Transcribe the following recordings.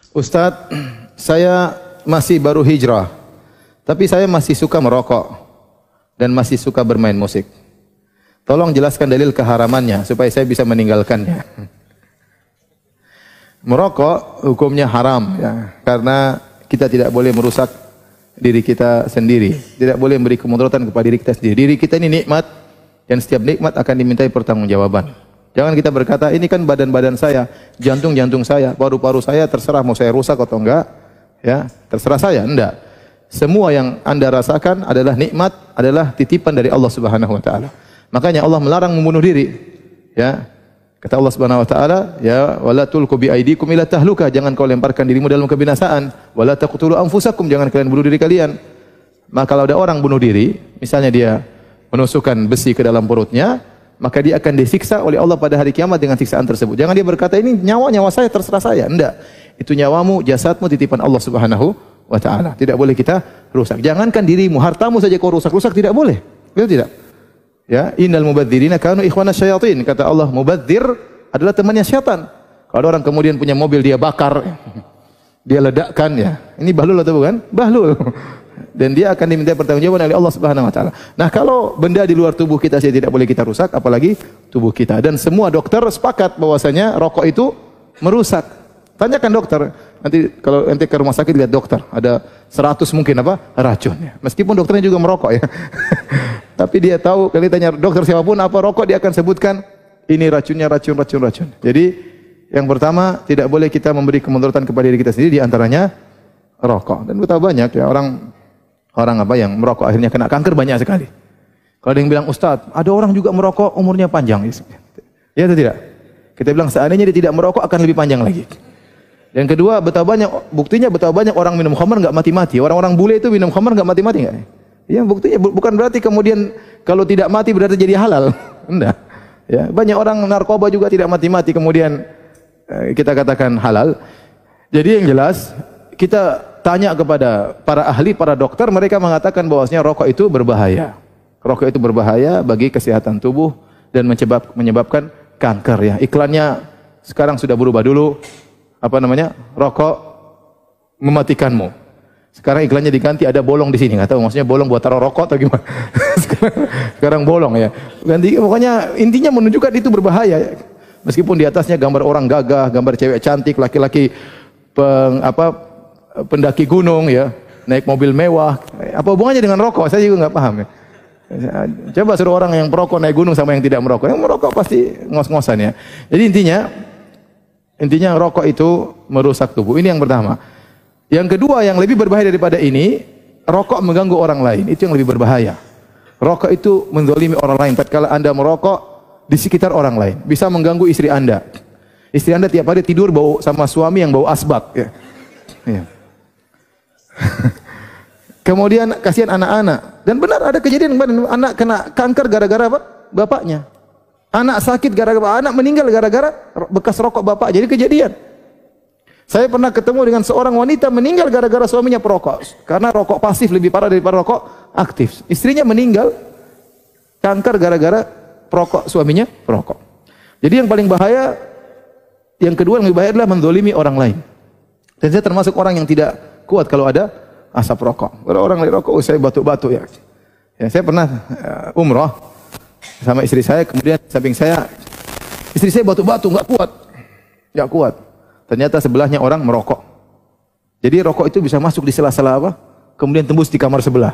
Ustadz, saya masih baru hijrah, tapi saya masih suka merokok dan masih suka bermain musik. Tolong jelaskan dalil keharamannya supaya saya bisa meninggalkannya. Merokok hukumnya haram ya, karena kita tidak boleh merusak diri kita sendiri, tidak boleh memberi kemudaratan kepada diri kita sendiri. Diri kita ini nikmat dan setiap nikmat akan dimintai pertanggungjawaban. Jangan kita berkata, ini kan badan-badan saya, jantung-jantung saya, paru-paru saya, terserah mau saya rusak atau enggak, ya, terserah saya. Enggak. Semua yang Anda rasakan adalah nikmat, adalah titipan dari Allah Subhanahu wa taala. Makanya Allah melarang membunuh diri. Ya. Kata Allah Subhanahu wa taala, ya, wala tulqu bi aidikum ila tahluka, jangan kau lemparkan dirimu dalam kebinasaan. Wala taqtulu anfusakum, jangan kalian bunuh diri kalian. Maka kalau ada orang bunuh diri, misalnya dia menusukkan besi ke dalam perutnya, maka dia akan disiksa oleh Allah pada hari kiamat dengan siksaan tersebut. Jangan dia berkata, ini nyawa saya, terserah saya. Enggak. Itu nyawamu, jasadmu, titipan Allah Subhanahu wa taala. Tidak boleh kita rusak. Jangankan dirimu, hartamu saja kau rusak tidak boleh. Betul tidak? Ya, innal mubadzirina kanu ikhwana syayatin. Kata Allah, mubadzir adalah temannya syaitan. Kalau orang kemudian punya mobil dia bakar, dia ledakkan ya. Ini bahlul atau bukan? Bahlul. Dan dia akan diminta pertanggungjawaban oleh Allah Subhanahu wa taala. Nah, kalau benda di luar tubuh kita saja tidak boleh kita rusak, apalagi tubuh kita. Dan semua dokter sepakat bahwasanya rokok itu merusak. Tanyakan dokter. Nanti kalau ente ke rumah sakit lihat dokter, ada 100 mungkin racun ya. Meskipun dokternya juga merokok ya. Tapi dia tahu, kalau ditanya dokter siapapun apa rokok, dia akan sebutkan ini racunnya, racun. Jadi yang pertama, tidak boleh kita memberi kemudaratan kepada diri kita sendiri, di antaranya rokok. Dan kita banyak ya orang yang merokok akhirnya kena kanker banyak sekali. Kalau ada yang bilang, Ustaz, ada orang juga merokok umurnya panjang. Ya atau tidak? Kita bilang seandainya dia tidak merokok akan lebih panjang lagi. Dan kedua, buktinya betapa banyak orang minum khamar enggak mati-mati. Orang-orang bule itu minum khamar enggak mati-mati enggak? Ya, buktinya bukan berarti kemudian kalau tidak mati berarti jadi halal. Enggak. Ya, banyak orang narkoba juga tidak mati-mati kemudian kita katakan halal. Jadi yang jelas kita tanya kepada para ahli, para dokter, mereka mengatakan bahwasanya rokok itu berbahaya. Rokok itu berbahaya bagi kesehatan tubuh dan menyebabkan kanker ya. Iklannya sekarang sudah berubah. Dulu rokok mematikanmu. Sekarang iklannya diganti ada bolong di sini. Enggak tahu maksudnya bolong buat taruh rokok atau gimana. sekarang bolong ya. Ganti, pokoknya intinya menunjukkan itu berbahaya. Meskipun di atasnya gambar orang gagah, gambar cewek cantik, laki-laki pendaki gunung ya, naik mobil mewah. Apa hubungannya dengan rokok? Saya juga enggak paham ya. Coba suruh orang yang perokok naik gunung sama yang tidak merokok. Yang merokok pasti ngos-ngosan ya. Jadi intinya rokok itu merusak tubuh. Ini yang pertama. Yang kedua yang lebih berbahaya daripada ini, rokok mengganggu orang lain. Itu yang lebih berbahaya. Rokok itu menzalimi orang lain. Tatkala Anda merokok di sekitar orang lain, bisa mengganggu istri Anda. Istri Anda tiap hari tidur bau sama suami yang bau asbak ya. Ya. Kemudian kasihan anak-anak. Dan benar ada kejadian anak kena kanker gara-gara apa? Bapaknya. Anak sakit gara-gara anak meninggal gara-gara bekas rokok bapak. Jadi kejadian. Saya pernah ketemu dengan seorang wanita meninggal gara-gara suaminya perokok. Karena rokok pasif lebih parah daripada rokok aktif. Istrinya meninggal kanker gara-gara perokok, suaminya perokok. Jadi yang paling bahaya, yang kedua yang lebih bahaya adalah menzalimi orang lain. Dan saya termasuk orang yang tidak kuat kalau ada asap rokok. Kalau orang lain rokok, saya batuk-batuk ya. Saya pernah umroh sama istri saya, kemudian samping saya, istri saya batuk-batuk, enggak kuat. Ternyata sebelahnya orang merokok. Jadi rokok itu bisa masuk di sela-sela kemudian tembus di kamar sebelah.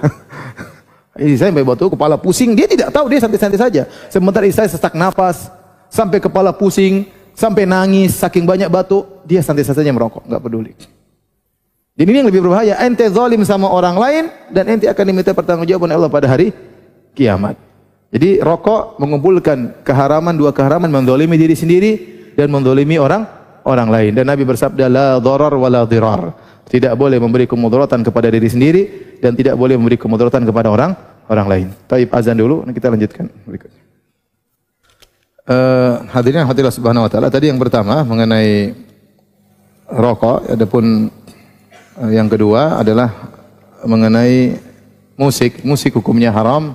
Istri saya sampai batuk, kepala pusing, dia tidak tahu, dia santai-santai saja. Sementara istri saya sesak nafas, sampai kepala pusing, sampai nangis, saking banyak batuk, dia santai-santai saja merokok, enggak peduli. Jadi ini yang lebih berbahaya, ente zalim sama orang lain dan ente akan diminta pertanggungjawaban Allah pada hari kiamat. Jadi rokok mengumpulkan dua keharaman, menzalimi diri sendiri dan menzalimi orang lain. Dan Nabi bersabda, la dharar wa la dhirar. Tidak boleh memberi kemudaratan kepada diri sendiri dan tidak boleh memberi kemudaratan kepada orang lain. Taib, azan dulu, kita lanjutkan berikutnya. Hadirin hadirat subhanahu wa ta'ala, tadi yang pertama mengenai rokok, adapun yang kedua adalah mengenai musik. Musik hukumnya haram.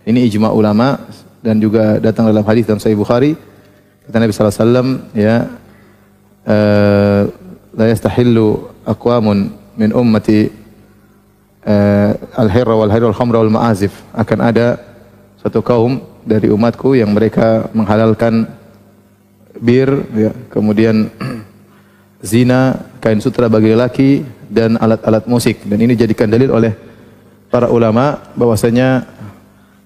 Ini ijma ulama dan juga datang dalam hadis dalam Sahih Bukhari. Kata Nabi sallallahu alaihi wasallam, ya, la yastahillu aqwamun min ummati al-hirra wal hair wal khamra wal ma'azif. Akan ada satu kaum dari umatku yang mereka menghalalkan bir, ya, kemudian zina, kain sutra bagi lelaki, dan alat-alat musik. Dan ini dijadikan dalil oleh para ulama bahwasanya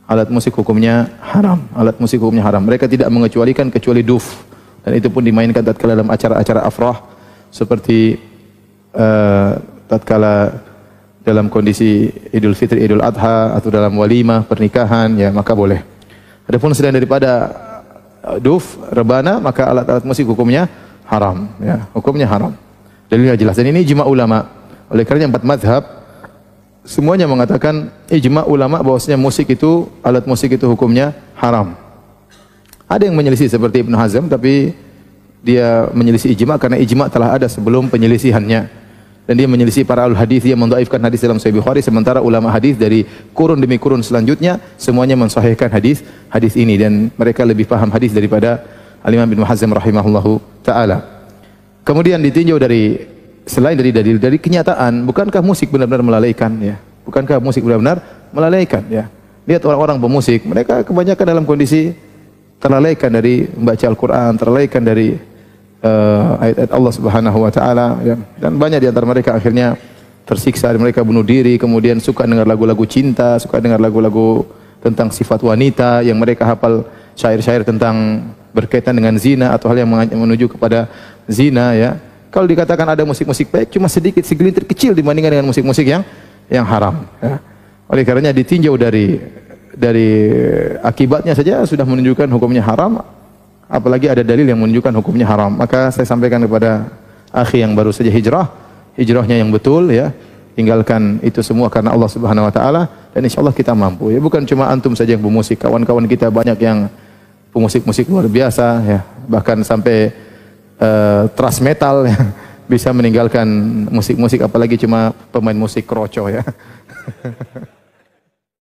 alat musik hukumnya haram. Alat musik hukumnya haram. Mereka tidak mengecualikan kecuali duf. Dan itu pun dimainkan tatkala dalam acara-acara afrah, seperti tatkala dalam kondisi Idul Fitri, Idul Adha, atau dalam walimah pernikahan, ya maka boleh. Adapun selain daripada duf, rebana, maka alat-alat musik hukumnya haram, ya, hukumnya haram. Dalilnya jelas. Dan ini ijma ulama. Oleh karena 4 mazhab semuanya mengatakan ijma ulama bahwasanya musik itu, alat musik itu hukumnya haram. Ada yang menyelisih seperti Ibnu Hazm, tapi dia menyelisih ijma karena ijma telah ada sebelum penyelisihannya. Dan dia menyelisih para al-hadis, dia mendhaifkan hadis dalam Sahih Bukhari, sementara ulama hadis dari kurun demi kurun selanjutnya semuanya mensahihkan hadis ini, dan mereka lebih paham hadis daripada Al-Imam Ibnu Hazm rahimahullahu taala. Kemudian ditinjau dari selain dari dalil, dari kenyataan, bukankah musik benar-benar melalaikan, ya? Bukankah musik benar-benar melalaikan, ya? Lihat orang-orang pemusik, mereka kebanyakan dalam kondisi terlalaikan dari membaca Al-Qur'an, terlalaikan dari ayat-ayat Allah Subhanahu wa taala, ya. Dan banyak di antara mereka akhirnya tersiksa, mereka bunuh diri, kemudian suka dengar lagu-lagu cinta, suka dengar lagu-lagu tentang sifat wanita yang mereka hafal syair-syair tentang berkaitan dengan zina atau hal yang menuju kepada zina, ya. Kalau dikatakan ada musik-musik baik, cuma sedikit, segelintir kecil dibandingkan dengan musik-musik yang haram, ya. Oleh karenanya ditinjau dari akibatnya saja sudah menunjukkan hukumnya haram, apalagi ada dalil yang menunjukkan hukumnya haram. Maka saya sampaikan kepada akhi yang baru saja hijrahnya yang betul, ya, tinggalkan itu semua karena Allah Subhanahu wa taala, dan insyaallah kita mampu, ya. Bukan cuma antum saja yang bermusik, kawan-kawan kita banyak yang pemusik-musik luar biasa, ya, bahkan sampai thrash metal, ya, bisa meninggalkan musik-musik, apalagi cuma pemain musik kroco, ya.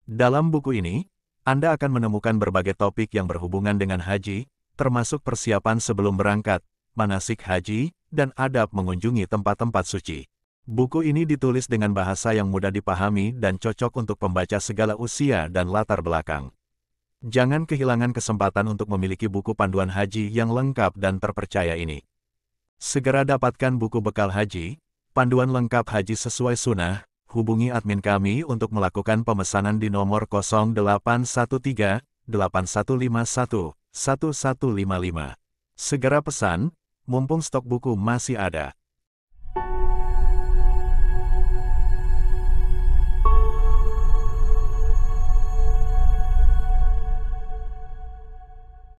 Dalam buku ini, Anda akan menemukan berbagai topik yang berhubungan dengan haji, termasuk persiapan sebelum berangkat, manasik haji, dan adab mengunjungi tempat-tempat suci. Buku ini ditulis dengan bahasa yang mudah dipahami dan cocok untuk pembaca segala usia dan latar belakang. Jangan kehilangan kesempatan untuk memiliki buku panduan haji yang lengkap dan terpercaya ini. Segera dapatkan buku bekal haji, panduan lengkap haji sesuai sunnah. Hubungi admin kami untuk melakukan pemesanan di nomor 0813 8151 1155. Segera pesan, mumpung stok buku masih ada.